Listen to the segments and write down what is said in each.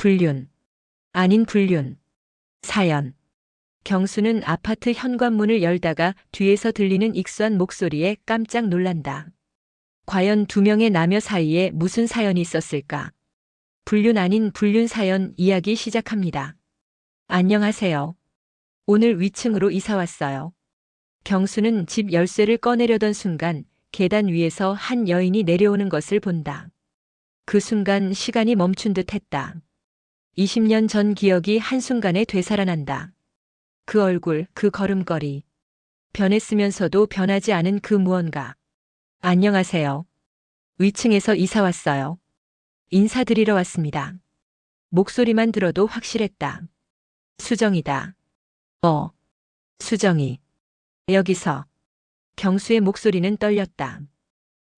불륜. 아닌 불륜. 사연. 경수는 아파트 현관문을 열다가 뒤에서 들리는 익수한 목소리에 깜짝 놀란다. 과연 두 명의 남녀 사이에 무슨 사연이 있었을까? 불륜 아닌 불륜 사연 이야기 시작합니다. 안녕하세요. 오늘 위층으로 이사 왔어요. 경수는 집 열쇠를 꺼내려던 순간 계단 위에서 한 여인이 내려오는 것을 본다. 그 순간 시간이 멈춘 듯 했다. 20년 전 기억이 한순간에 되살아난다. 그 얼굴, 그 걸음걸이. 변했으면서도 변하지 않은 그 무언가. 안녕하세요. 위층에서 이사 왔어요. 인사드리러 왔습니다. 목소리만 들어도 확실했다. 수정이다. 수정이. 여기서. 경수의 목소리는 떨렸다.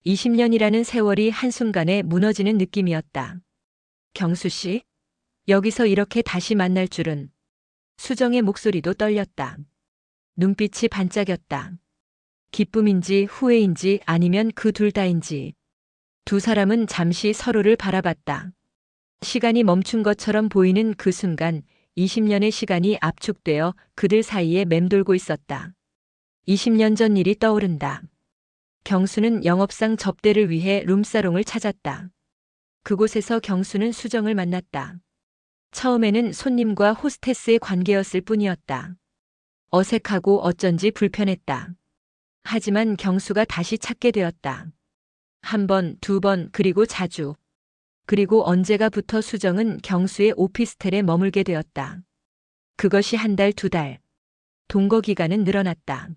20년이라는 세월이 한순간에 무너지는 느낌이었다. 경수 씨? 여기서 이렇게 다시 만날 줄은. 수정의 목소리도 떨렸다. 눈빛이 반짝였다. 기쁨인지 후회인지 아니면 그 둘 다인지. 두 사람은 잠시 서로를 바라봤다. 시간이 멈춘 것처럼 보이는 그 순간 20년의 시간이 압축되어 그들 사이에 맴돌고 있었다. 20년 전 일이 떠오른다. 경수는 영업상 접대를 위해 룸사롱을 찾았다. 그곳에서 경수는 수정을 만났다. 처음에는 손님과 호스테스의 관계였을 뿐이었다. 어색하고 어쩐지 불편했다. 하지만 경수가 다시 찾게 되었다. 한 번, 두 번, 그리고 자주. 그리고 언제가부터 수정은 경수의 오피스텔에 머물게 되었다. 그것이 한 달, 두 달. 동거 기간은 늘어났다.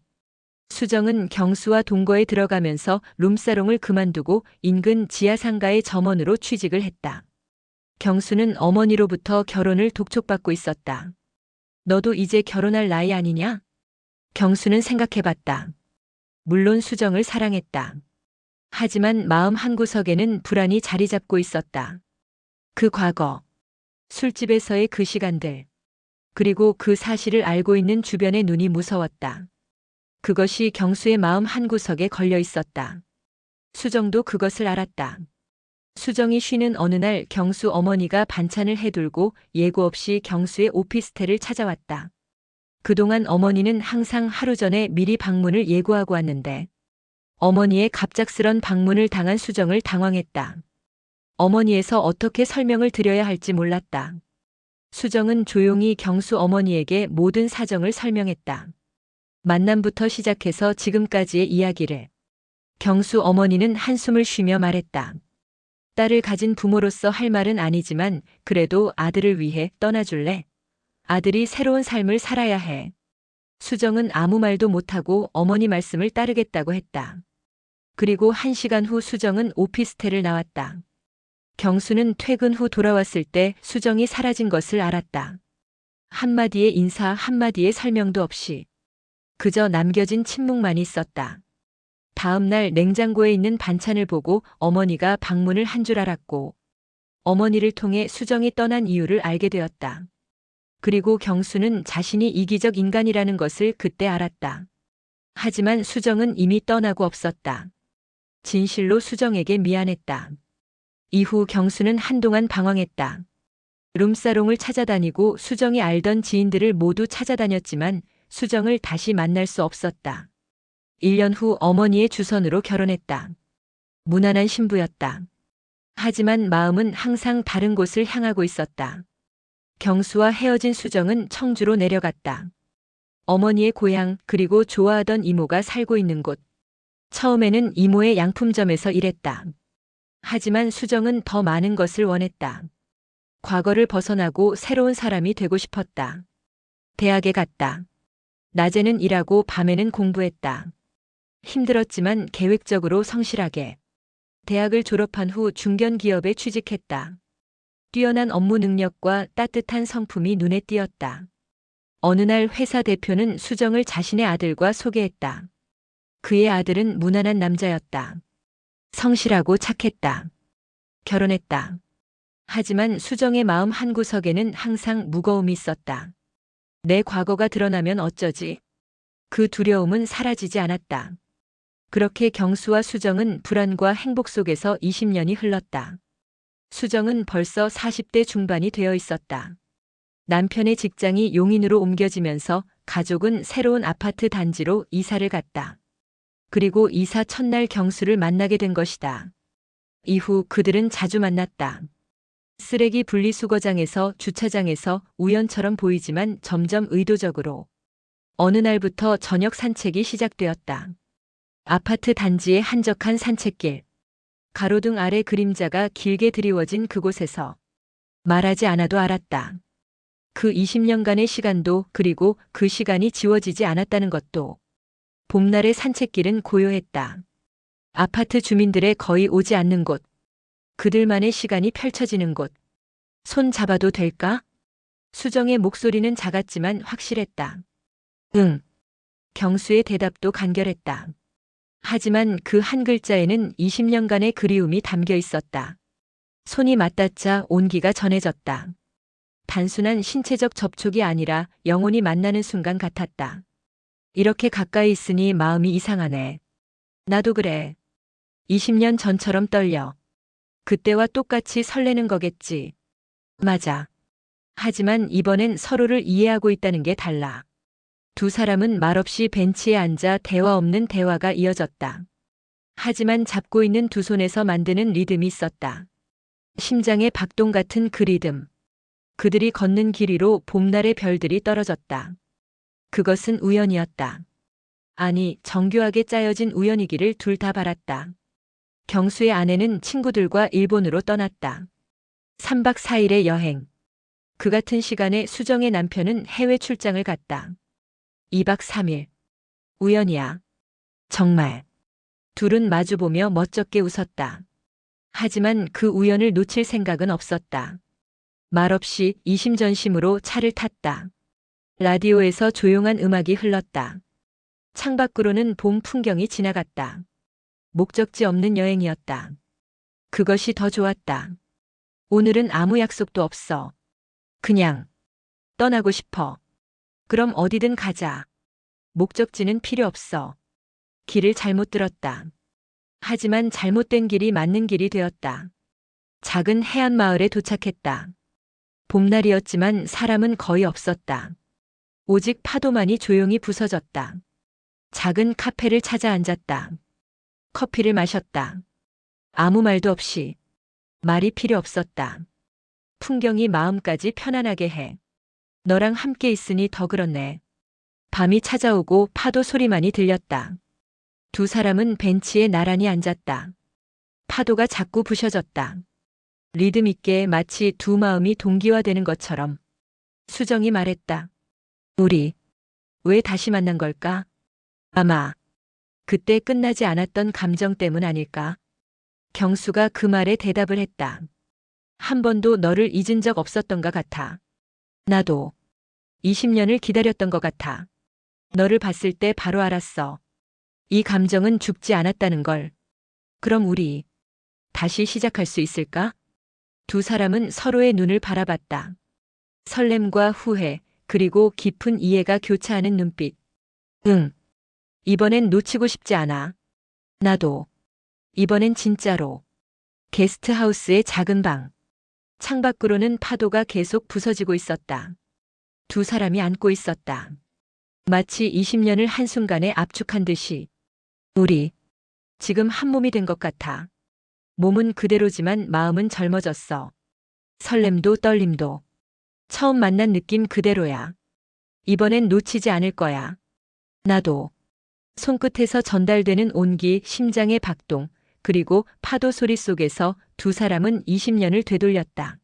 수정은 경수와 동거에 들어가면서 룸사롱을 그만두고 인근 지하상가의 점원으로 취직을 했다. 경수는 어머니로부터 결혼을 독촉받고 있었다. 너도 이제 결혼할 나이 아니냐? 경수는 생각해봤다. 물론 수정을 사랑했다. 하지만 마음 한구석에는 불안이 자리 잡고 있었다. 그 과거, 술집에서의 그 시간들, 그리고 그 사실을 알고 있는 주변의 눈이 무서웠다. 그것이 경수의 마음 한구석에 걸려 있었다. 수정도 그것을 알았다. 수정이 쉬는 어느 날 경수 어머니가 반찬을 해둘고 예고 없이 경수의 오피스텔을 찾아왔다. 그동안 어머니는 항상 하루 전에 미리 방문을 예고하고 왔는데 어머니의 갑작스런 방문을 당한 수정을 당황했다. 어머니에서 어떻게 설명을 드려야 할지 몰랐다. 수정은 조용히 경수 어머니에게 모든 사정을 설명했다. 만남부터 시작해서 지금까지의 이야기를. 경수 어머니는 한숨을 쉬며 말했다. 딸을 가진 부모로서 할 말은 아니지만 그래도 아들을 위해 떠나줄래? 아들이 새로운 삶을 살아야 해. 수정은 아무 말도 못하고 어머니 말씀을 따르겠다고 했다. 그리고 1시간 후 수정은 오피스텔을 나왔다. 경수는 퇴근 후 돌아왔을 때 수정이 사라진 것을 알았다. 한마디의 인사, 한마디의 설명도 없이. 그저 남겨진 침묵만 있었다. 다음 날 냉장고에 있는 반찬을 보고 어머니가 방문을 한 줄 알았고 어머니를 통해 수정이 떠난 이유를 알게 되었다. 그리고 경수는 자신이 이기적 인간이라는 것을 그때 알았다. 하지만 수정은 이미 떠나고 없었다. 진실로 수정에게 미안했다. 이후 경수는 한동안 방황했다. 룸사롱을 찾아다니고 수정이 알던 지인들을 모두 찾아다녔지만 수정을 다시 만날 수 없었다. 1년 후 어머니의 주선으로 결혼했다. 무난한 신부였다. 하지만 마음은 항상 다른 곳을 향하고 있었다. 경수와 헤어진 수정은 청주로 내려갔다. 어머니의 고향 그리고 좋아하던 이모가 살고 있는 곳. 처음에는 이모의 양품점에서 일했다. 하지만 수정은 더 많은 것을 원했다. 과거를 벗어나고 새로운 사람이 되고 싶었다. 대학에 갔다. 낮에는 일하고 밤에는 공부했다. 힘들었지만 계획적으로 성실하게. 대학을 졸업한 후 중견기업에 취직했다. 뛰어난 업무 능력과 따뜻한 성품이 눈에 띄었다. 어느 날 회사 대표는 수정을 자신의 아들과 소개했다. 그의 아들은 무난한 남자였다. 성실하고 착했다. 결혼했다. 하지만 수정의 마음 한구석에는 항상 무거움이 있었다. 내 과거가 드러나면 어쩌지? 그 두려움은 사라지지 않았다. 그렇게 경수와 수정은 불안과 행복 속에서 20년이 흘렀다. 수정은 벌써 40대 중반이 되어 있었다. 남편의 직장이 용인으로 옮겨지면서 가족은 새로운 아파트 단지로 이사를 갔다. 그리고 이사 첫날 경수를 만나게 된 것이다. 이후 그들은 자주 만났다. 쓰레기 분리수거장에서, 주차장에서, 우연처럼 보이지만 점점 의도적으로. 어느 날부터 저녁 산책이 시작되었다. 아파트 단지의 한적한 산책길. 가로등 아래 그림자가 길게 드리워진 그곳에서 말하지 않아도 알았다. 그 20년간의 시간도, 그리고 그 시간이 지워지지 않았다는 것도. 봄날의 산책길은 고요했다. 아파트 주민들의 거의 오지 않는 곳. 그들만의 시간이 펼쳐지는 곳. 손 잡아도 될까? 수정의 목소리는 작았지만 확실했다. 응. 경수의 대답도 간결했다. 하지만 그 한 글자에는 20년간의 그리움이 담겨 있었다. 손이 맞닿자 온기가 전해졌다. 단순한 신체적 접촉이 아니라 영혼이 만나는 순간 같았다. 이렇게 가까이 있으니 마음이 이상하네. 나도 그래. 20년 전처럼 떨려. 그때와 똑같이 설레는 거겠지. 맞아. 하지만 이번엔 서로를 이해하고 있다는 게 달라. 두 사람은 말없이 벤치에 앉아 대화 없는 대화가 이어졌다. 하지만 잡고 있는 두 손에서 만드는 리듬이 있었다. 심장의 박동 같은 그 리듬. 그들이 걷는 길 위로 봄날의 별들이 떨어졌다. 그것은 우연이었다. 아니, 정교하게 짜여진 우연이기를 둘 다 바랐다. 경수의 아내는 친구들과 일본으로 떠났다. 3박 4일의 여행. 그 같은 시간에 수정의 남편은 해외 출장을 갔다. 2박 3일. 우연이야. 정말. 둘은 마주보며 멋쩍게 웃었다. 하지만 그 우연을 놓칠 생각은 없었다. 말없이 이심전심으로 차를 탔다. 라디오에서 조용한 음악이 흘렀다. 창밖으로는 봄 풍경이 지나갔다. 목적지 없는 여행이었다. 그것이 더 좋았다. 오늘은 아무 약속도 없어. 그냥 떠나고 싶어. 그럼 어디든 가자. 목적지는 필요 없어. 길을 잘못 들었다. 하지만 잘못된 길이 맞는 길이 되었다. 작은 해안 마을에 도착했다. 봄날이었지만 사람은 거의 없었다. 오직 파도만이 조용히 부서졌다. 작은 카페를 찾아 앉았다. 커피를 마셨다. 아무 말도 없이. 말이 필요 없었다. 풍경이 마음까지 편안하게 해. 너랑 함께 있으니 더 그렇네. 밤이 찾아오고 파도 소리만이 들렸다. 두 사람은 벤치에 나란히 앉았다. 파도가 자꾸 부셔졌다. 리듬 있게 마치 두 마음이 동기화되는 것처럼. 수정이 말했다. 우리 왜 다시 만난 걸까? 아마 그때 끝나지 않았던 감정 때문 아닐까? 경수가 그 말에 대답을 했다. 한 번도 너를 잊은 적 없었던 것 같아. 나도 20년을 기다렸던 것 같아. 너를 봤을 때 바로 알았어. 이 감정은 죽지 않았다는 걸. 그럼 우리 다시 시작할 수 있을까? 두 사람은 서로의 눈을 바라봤다. 설렘과 후회, 그리고 깊은 이해가 교차하는 눈빛. 응. 이번엔 놓치고 싶지 않아. 나도. 이번엔 진짜로. 게스트하우스의 작은 방. 창밖으로는 파도가 계속 부서지고 있었다. 두 사람이 안고 있었다. 마치 20년을 한순간에 압축한 듯이. 우리 지금 한 몸이 된 것 같아. 몸은 그대로지만 마음은 젊어졌어. 설렘도 떨림도. 처음 만난 느낌 그대로야. 이번엔 놓치지 않을 거야. 나도. 손끝에서 전달되는 온기, 심장의 박동, 그리고 파도 소리 속에서 두 사람은 20년을 되돌렸다.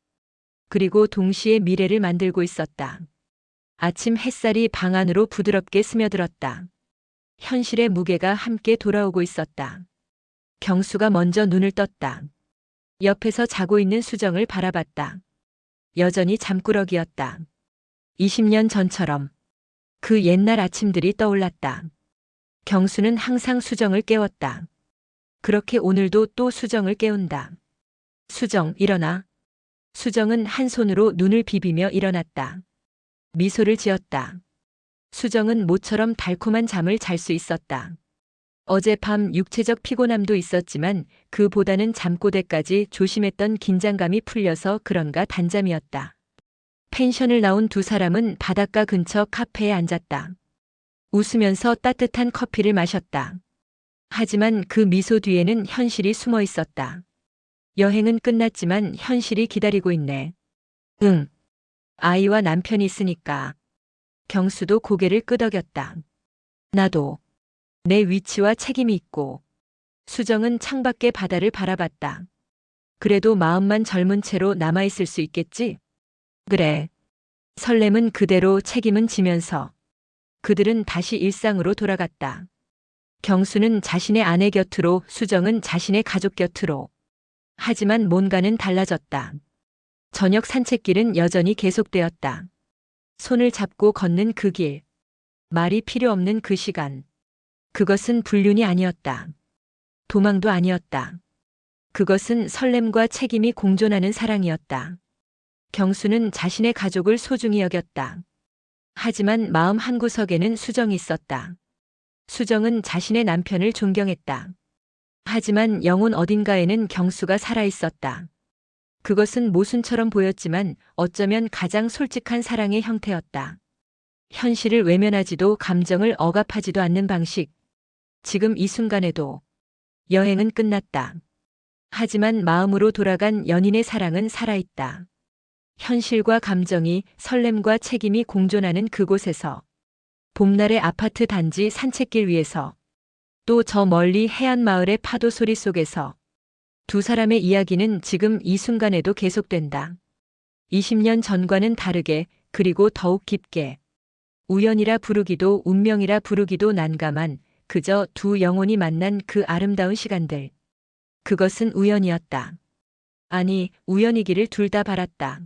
그리고 동시에 미래를 만들고 있었다. 아침 햇살이 방 안으로 부드럽게 스며들었다. 현실의 무게가 함께 돌아오고 있었다. 경수가 먼저 눈을 떴다. 옆에서 자고 있는 수정을 바라봤다. 여전히 잠꾸러기였다. 20년 전처럼. 그 옛날 아침들이 떠올랐다. 경수는 항상 수정을 깨웠다. 그렇게 오늘도 또 수정을 깨운다. 수정, 일어나. 수정은 한 손으로 눈을 비비며 일어났다. 미소를 지었다. 수정은 모처럼 달콤한 잠을 잘 수 있었다. 어젯밤 육체적 피곤함도 있었지만 그보다는 잠꼬대까지 조심했던 긴장감이 풀려서 그런가 단잠이었다. 펜션을 나온 두 사람은 바닷가 근처 카페에 앉았다. 웃으면서 따뜻한 커피를 마셨다. 하지만 그 미소 뒤에는 현실이 숨어 있었다. 여행은 끝났지만 현실이 기다리고 있네. 응. 아이와 남편이 있으니까. 경수도 고개를 끄덕였다. 나도. 내 위치와 책임이 있고. 수정은 창밖의 바다를 바라봤다. 그래도 마음만 젊은 채로 남아있을 수 있겠지? 그래. 설렘은 그대로 책임은 지면서. 그들은 다시 일상으로 돌아갔다. 경수는 자신의 아내 곁으로, 수정은 자신의 가족 곁으로. 하지만 뭔가는 달라졌다. 저녁 산책길은 여전히 계속되었다. 손을 잡고 걷는 그 길. 말이 필요 없는 그 시간. 그것은 불륜이 아니었다. 도망도 아니었다. 그것은 설렘과 책임이 공존하는 사랑이었다. 경수는 자신의 가족을 소중히 여겼다. 하지만 마음 한구석에는 수정이 있었다. 수정은 자신의 남편을 존경했다. 하지만 영혼 어딘가에는 경수가 살아있었다. 그것은 모순처럼 보였지만 어쩌면 가장 솔직한 사랑의 형태였다. 현실을 외면하지도 감정을 억압하지도 않는 방식. 지금 이 순간에도 여행은 끝났다. 하지만 마음으로 돌아간 연인의 사랑은 살아있다. 현실과 감정이, 설렘과 책임이 공존하는 그곳에서, 봄날의 아파트 단지 산책길 위에서, 또 저 멀리 해안 마을의 파도 소리 속에서 두 사람의 이야기는 지금 이 순간에도 계속된다. 20년 전과는 다르게, 그리고 더욱 깊게. 우연이라 부르기도 운명이라 부르기도 난감한 그저 두 영혼이 만난 그 아름다운 시간들. 그것은 우연이었다. 아니, 우연이기를 둘 다 바랐다.